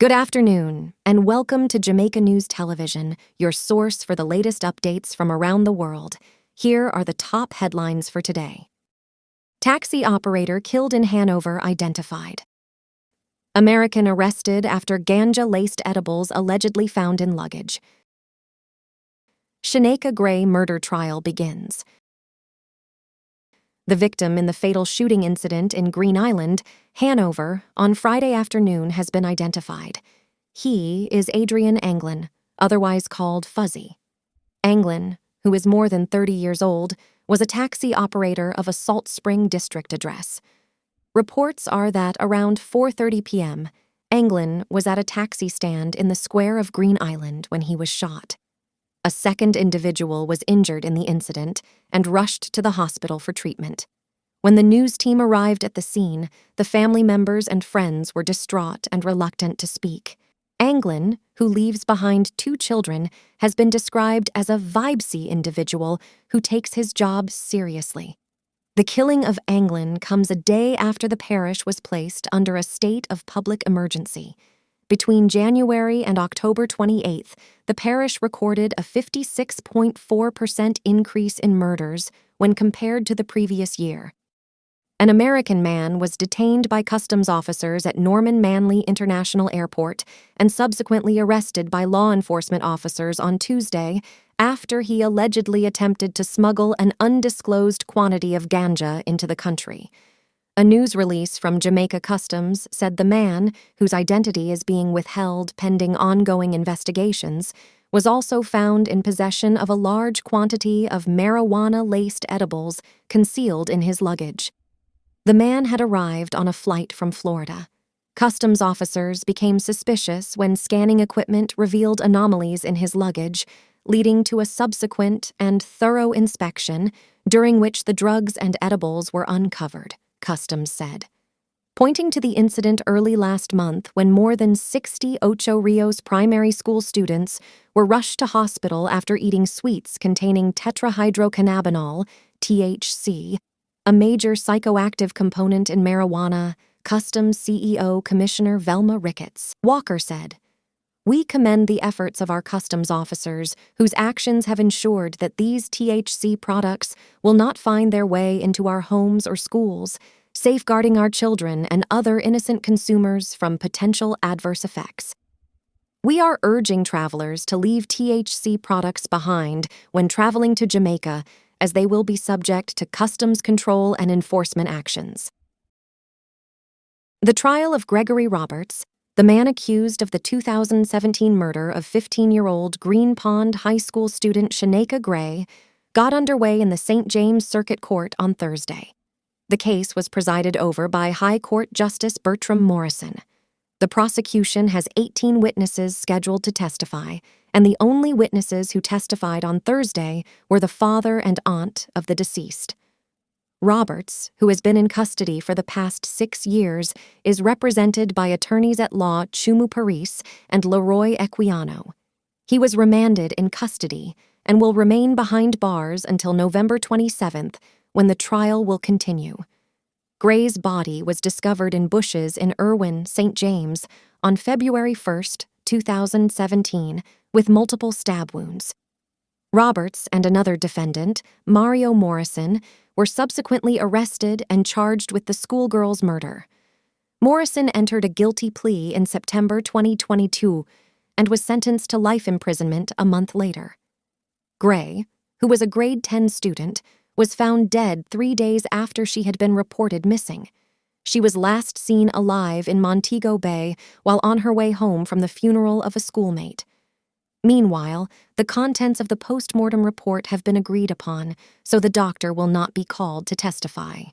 Good afternoon, and welcome to Jamaica News Television, your source for the latest updates from around the world. Here are the top headlines for today. Taxi operator killed in Hanover identified. American arrested after ganja-laced edibles allegedly found in luggage. Shineka Gray murder trial begins. The victim in the fatal shooting incident in Green Island, Hanover, on Friday afternoon has been identified. He is Adrian Anglin, otherwise called Fuzzy. Anglin, who is more than 30 years old, was a taxi operator of a Salt Spring District address. Reports are that around 4:30 p.m., Anglin was at a taxi stand in the square of Green Island when he was shot. A second individual was injured in the incident and rushed to the hospital for treatment. When the news team arrived at the scene, the family members and friends were distraught and reluctant to speak. Anglin, who leaves behind 2 children, has been described as a vibesy individual who takes his job seriously. The killing of Anglin comes a day after the parish was placed under a state of public emergency. Between January and October 28th, the parish recorded a 56.4% increase in murders when compared to the previous year. An American man was detained by customs officers at Norman Manley International Airport and subsequently arrested by law enforcement officers on Tuesday after he allegedly attempted to smuggle an undisclosed quantity of ganja into the country. A news release from Jamaica Customs said the man, whose identity is being withheld pending ongoing investigations, was also found in possession of a large quantity of marijuana-laced edibles concealed in his luggage. The man had arrived on a flight from Florida. Customs officers became suspicious when scanning equipment revealed anomalies in his luggage, leading to a subsequent and thorough inspection, during which the drugs and edibles were uncovered, Customs said. Pointing to the incident early last month when more than 60 Ocho Rios primary school students were rushed to hospital after eating sweets containing tetrahydrocannabinol, THC, a major psychoactive component in marijuana, Customs CEO Commissioner Velma Ricketts Walker said, "We commend the efforts of our customs officers whose actions have ensured that these THC products will not find their way into our homes or schools, safeguarding our children and other innocent consumers from potential adverse effects. We are urging travelers to leave THC products behind when traveling to Jamaica, as they will be subject to customs control and enforcement actions." The trial of Gregory Roberts, the man accused of the 2017 murder of 15-year-old Green Pond High School student Shineka Gray, got underway in the St. James Circuit Court on Thursday. The case was presided over by High Court Justice Bertram Morrison. The prosecution has 18 witnesses scheduled to testify, and the only witnesses who testified on Thursday were the father and aunt of the deceased. Roberts, who has been in custody for the past 6 years, is represented by attorneys-at-law Chumu Paris and Leroy Equiano. He was remanded in custody and will remain behind bars until November 27th, when the trial will continue. Gray's body was discovered in bushes in Irwin, St. James, on February 1st, 2017, with multiple stab wounds. Roberts and another defendant, Mario Morrison, were subsequently arrested and charged with the schoolgirl's murder. Morrison entered a guilty plea in September 2022 and was sentenced to life imprisonment a month later. Gray, who was a grade 10 student, was found dead 3 days after she had been reported missing. She was last seen alive in Montego Bay while on her way home from the funeral of a schoolmate. Meanwhile, the contents of the post-mortem report have been agreed upon, so the doctor will not be called to testify.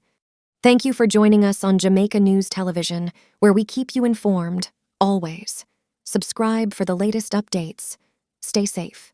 Thank you for joining us on Jamaica News Television, where we keep you informed, always. Subscribe for the latest updates. Stay safe.